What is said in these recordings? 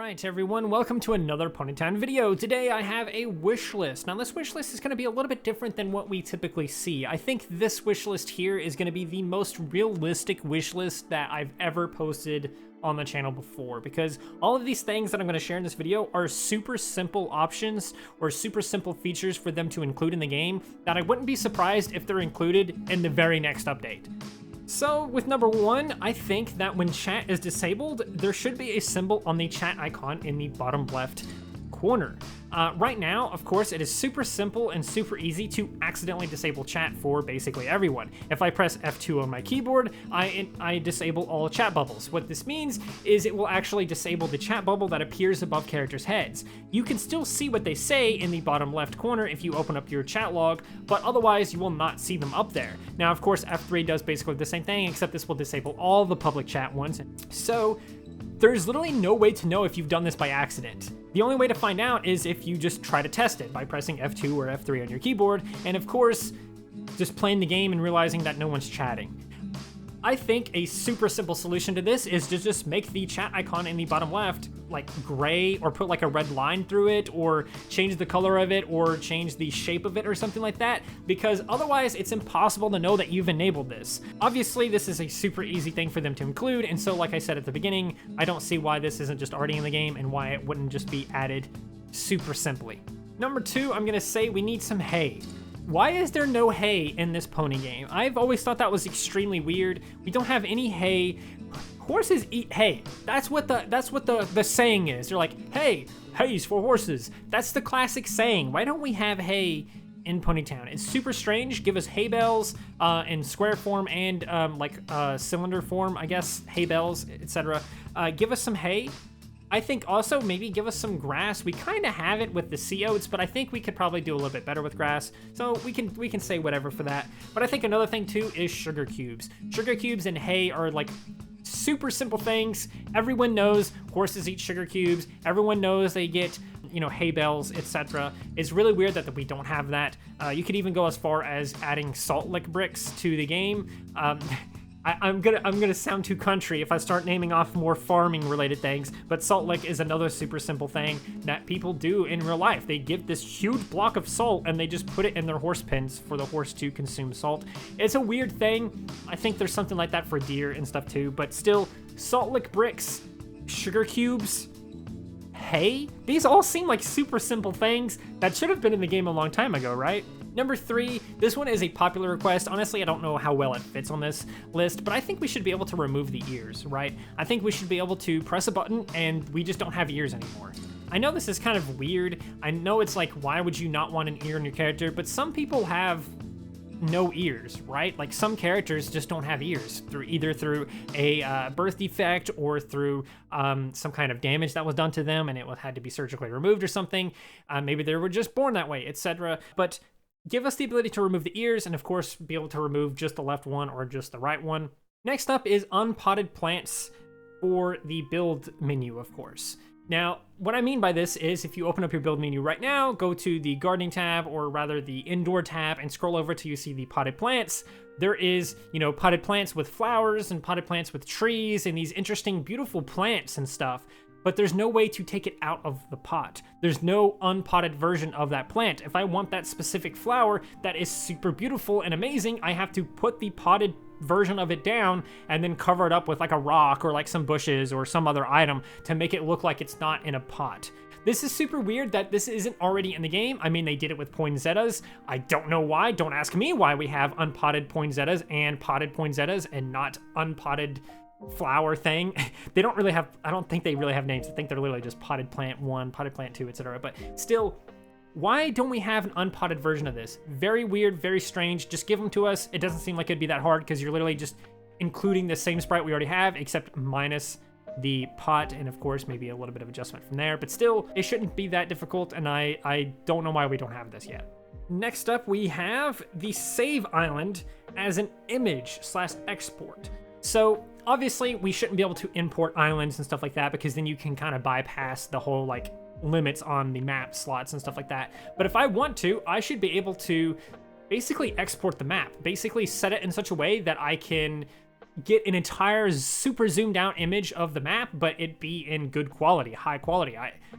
Alright everyone, welcome to another Ponytown video. Today I have a wish list. Now this wish list is going to be a little bit different than what we typically see. I think this wish list here is going to be the most realistic wish list that I've ever posted on the channel before, because all of these things that I'm going to share in this video are super simple options or super simple features for them to include in the game that I wouldn't be surprised if they're included in the very next update. So with number one, I think that when chat is disabled, there should be a symbol on the chat icon in the bottom left corner. Right now, of course, it is super simple and super easy to accidentally disable chat for basically everyone. If I press F2 on my keyboard, I disable all chat bubbles. What this means is it will actually disable the chat bubble that appears above characters' heads. You can still see what they say in the bottom left corner if you open up your chat log, but otherwise you will not see them up there. Now, of course, F3 does basically the same thing, except this will disable all the public chat ones. So there's literally no way to know if you've done this by accident. The only way to find out is if you just try to test it by pressing F2 or F3 on your keyboard, and of course, just playing the game and realizing that no one's chatting. I think a super simple solution to this is to just make the chat icon in the bottom left like gray, or put like a red line through it, or change the color of it, or change the shape of it or something like that, because otherwise it's impossible to know that you've enabled this. Obviously this is a super easy thing for them to include, and so like I said at the beginning, I don't see why this isn't just already in the game and why it wouldn't just be added super simply. Number two, I'm gonna say we need some hay. Why is there no hay in this pony game? I've always thought that was extremely weird. We don't have any hay. Horses eat hay. That's what the saying is. They're like, hey, hay's for horses. That's the classic saying. Why don't we have hay in Ponytown? It's super strange. Give us hay bales in square form and cylinder form, I guess, hay bales, etc. Give us some hay. I think also maybe give us some grass. We kind of have it with the sea oats, but I think we could probably do a little bit better with grass. So we can say whatever for that. But I think another thing too is sugar cubes. Sugar cubes and hay are like super simple things. Everyone knows horses eat sugar cubes. Everyone knows they get, you know, hay bales, etc. It's really weird that we don't have that. You could even go as far as adding salt lick bricks to the game. I'm gonna sound too country if I start naming off more farming related things, but salt lick is another super simple thing that people do in real life. They give this huge block of salt and they just put it in their horse pens for the horse to consume salt. It's a weird thing. I think there's something like that for deer and stuff too, but still, salt lick bricks, sugar cubes, hay, these all seem like super simple things that should have been in the game a long time ago, right? Number three, this one is a popular request. Honestly, I don't know how well it fits on this list, but I think we should be able to remove the ears, right? I think we should be able to press a button and we just don't have ears anymore. I know this is kind of weird. I know it's like, why would you not want an ear in your character? But some people have no ears, right? Like some characters just don't have ears either through a birth defect or through some kind of damage that was done to them and it had to be surgically removed or something. Maybe they were just born that way, etc. But give us the ability to remove the ears and of course be able to remove just the left one or just the right one. Next up is unpotted plants for the build menu, of course. Now, what I mean by this is if you open up your build menu right now, go to the gardening tab, or rather the indoor tab, and scroll over till you see the potted plants. There is, you know, potted plants with flowers and potted plants with trees and these interesting, beautiful plants and stuff. But there's no way to take it out of the pot. There's no unpotted version of that plant. If I want that specific flower that is super beautiful and amazing, I have to put the potted version of it down and then cover it up with like a rock or like some bushes or some other item to make it look like it's not in a pot. This is super weird that this isn't already in the game. I mean, they did it with poinsettias. I don't know why. Don't ask me why we have unpotted poinsettias and potted poinsettias and not unpotted flower thing. They don't really have, I don't think they really have names. I think they're literally just potted plant 1, potted plant 2, etc. But still, why don't we have an unpotted version of this? Very weird, very strange. Just give them to us. It doesn't seem like it'd be that hard because you're literally just including the same sprite we already have, except minus the pot, and of course maybe a little bit of adjustment from there. But still, it shouldn't be that difficult, and I don't know why we don't have this yet. Next up, we have the save island as an image/export. So obviously we shouldn't be able to import islands and stuff like that because then you can kind of bypass the whole like limits on the map slots and stuff like that. But if I want to, I should be able to basically export the map, basically set it in such a way that I can get an entire super zoomed out image of the map, but it be in good quality, high quality.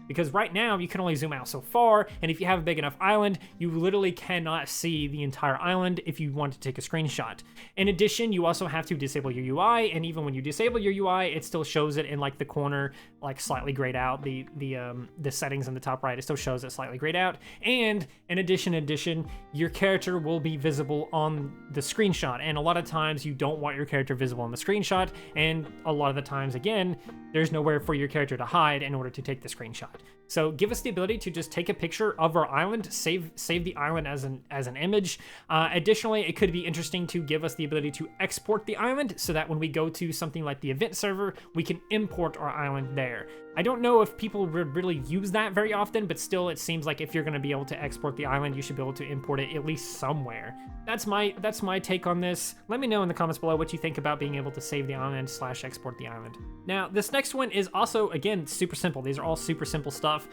Because right now you can only zoom out so far, and if you have a big enough island, you literally cannot see the entire island if you want to take a screenshot. In addition, you also have to disable your UI, and even when you disable your UI, it still shows it in like the corner, like slightly grayed out. The settings in the top right, it still shows it slightly grayed out. And in addition, your character will be visible on the screenshot, and a lot of times you don't want your character visible in the screenshot, and a lot of the times, again, there's nowhere for your character to hide in order to take the screenshot. So give us the ability to just take a picture of our island, save the island as an image. Additionally, it could be interesting to give us the ability to export the island so that when we go to something like the event server, we can import our island there. I don't know if people would really use that very often, but still, it seems like if you're going to be able to export the island, you should be able to import it at least somewhere. That's my take on this. Let me know in the comments below what you think about being able to save the island / export the island. Now, this next one is also, again, super simple. These are all super simple stuff.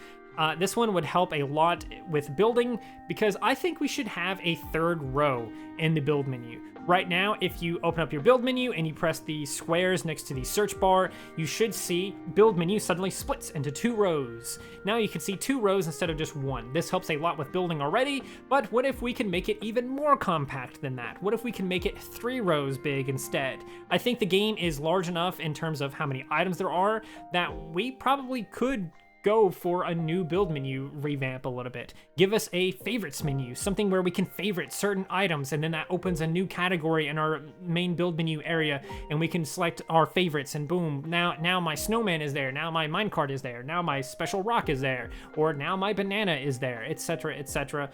This one would help a lot with building because I think we should have a third row in the build menu. Right now, if you open up your build menu and you press the squares next to the search bar, you should see build menu suddenly splits into 2 rows. Now you can see 2 rows instead of just 1. This helps a lot with building already, but what if we can make it even more compact than that? What if we can make it 3 rows big instead? I think the game is large enough in terms of how many items there are that we probably could go for a new build menu revamp a little bit. Give us a favorites menu, something where we can favorite certain items, and then that opens a new category in our main build menu area, and we can select our favorites, and boom, now my snowman is there, now my minecart is there, now my special rock is there, or now my banana is there, etc., etc.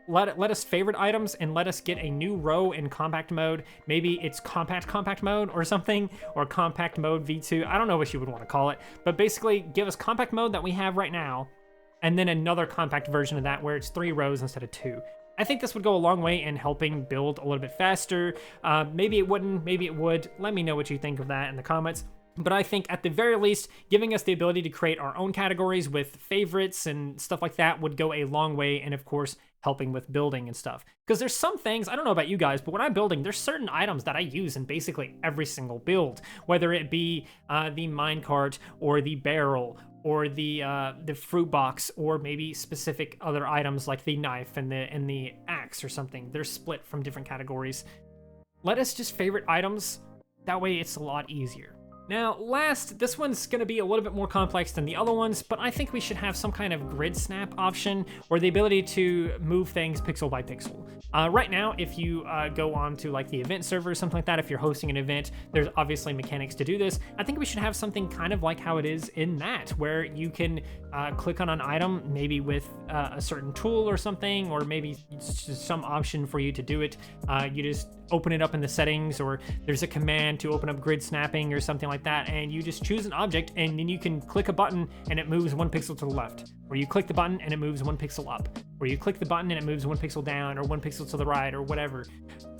Let us favorite items and let us get a new row in compact mode. Maybe it's compact mode or something, or compact mode V2. I don't know what you would want to call it, but basically give us compact mode that we have right now, and then another compact version of that where it's 3 rows instead of 2. I think this would go a long way in helping build a little bit faster. Maybe it wouldn't, maybe it would. Let me know what you think of that in the comments. But I think at the very least, giving us the ability to create our own categories with favorites and stuff like that would go a long way, and of course, helping with building and stuff. Because there's some things, I don't know about you guys, but when I'm building, there's certain items that I use in basically every single build, whether it be the minecart or the barrel or the fruit box, or maybe specific other items like the knife and the axe or something. They're split from different categories. Let us just favorite items. That way it's a lot easier. Now, last, this one's going to be a little bit more complex than the other ones, but I think we should have some kind of grid snap option or the ability to move things pixel by pixel. Right now, if you go on to like the event server or something like that, if you're hosting an event, there's obviously mechanics to do this. I think we should have something kind of like how it is in that, where you can click on an item, maybe with a certain tool or something, or maybe just some option for you to do it. You just open it up in the settings, or there's a command to open up grid snapping or something like that, and you just choose an object, and then you can click a button and it moves 1 pixel to the left, or you click the button and it moves 1 pixel up, or you click the button and it moves 1 pixel down, or 1 pixel to the right, or whatever.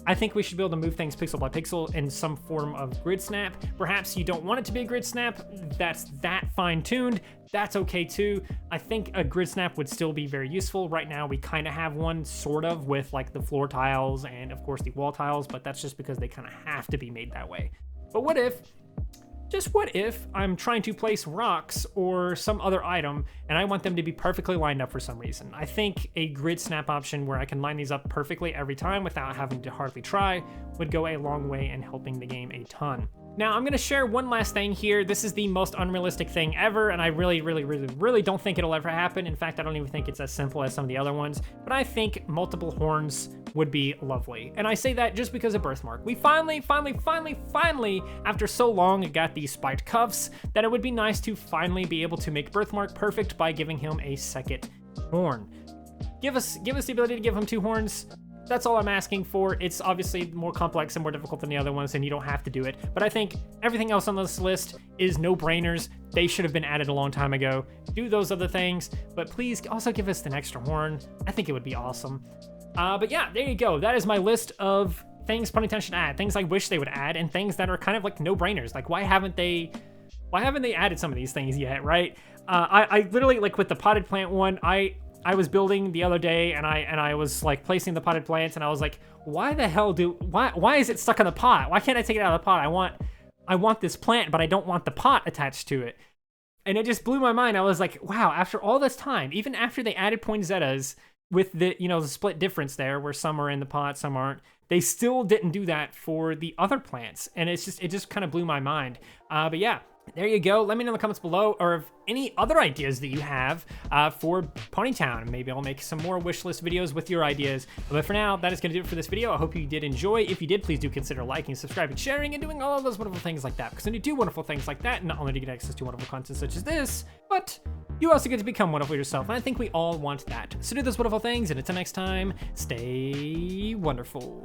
I think we should be able to move things pixel by pixel in some form of grid snap. Perhaps you don't want it to be a grid snap that's that fine-tuned. That's okay too. I think a grid snap would still be very useful. Right now we kind of have one sort of with like the floor tiles and of course the wall tiles, but that's just because they kind of have to be made that way. But what if, just what if I'm trying to place rocks or some other item and I want them to be perfectly lined up for some reason? I think a grid snap option where I can line these up perfectly every time without having to hardly try would go a long way in helping the game a ton. Now, I'm going to share one last thing here. This is the most unrealistic thing ever, and I really don't think it'll ever happen. In fact, I don't even think it's as simple as some of the other ones, but I think multiple horns would be lovely. And I say that just because of Birthmark. We finally, after so long, got these spiked cuffs, that it would be nice to finally be able to make Birthmark perfect by giving him a second horn. Give us the ability to give him 2 horns. That's all I'm asking for. It's obviously more complex and more difficult than the other ones, and you don't have to do it. But I think everything else on this list is no-brainers. They should have been added a long time ago. Do those other things, but please also give us an extra horn. I think it would be awesome. But yeah, there you go. That is my list of things Ponytown should add, things I wish they would add, and things that are kind of like no-brainers. Like, why haven't they added some of these things yet, right? I literally, like with the potted plant one, I I was building the other day, and I was like placing the potted plants, and I was like, why the hell why is it stuck in the pot? Why can't I take it out of the pot? I want this plant, but I don't want the pot attached to it. And it just blew my mind. I was like, wow, after all this time, even after they added poinsettias with the, you know, the split difference there where some are in the pot, some aren't, they still didn't do that for the other plants. And it just kind of blew my mind. But yeah, there you go. Let me know in the comments below, or if any other ideas that you have for Ponytown. Maybe I'll make some more wish list videos with your ideas. But for now, that is going to do it for this video. I hope you did enjoy. If you did, please do consider liking, subscribing, sharing, and doing all of those wonderful things like that. Because when you do wonderful things like that, not only do you get access to wonderful content such as this, but you also get to become wonderful yourself. And I think we all want that. So do those wonderful things, and until next time, stay wonderful.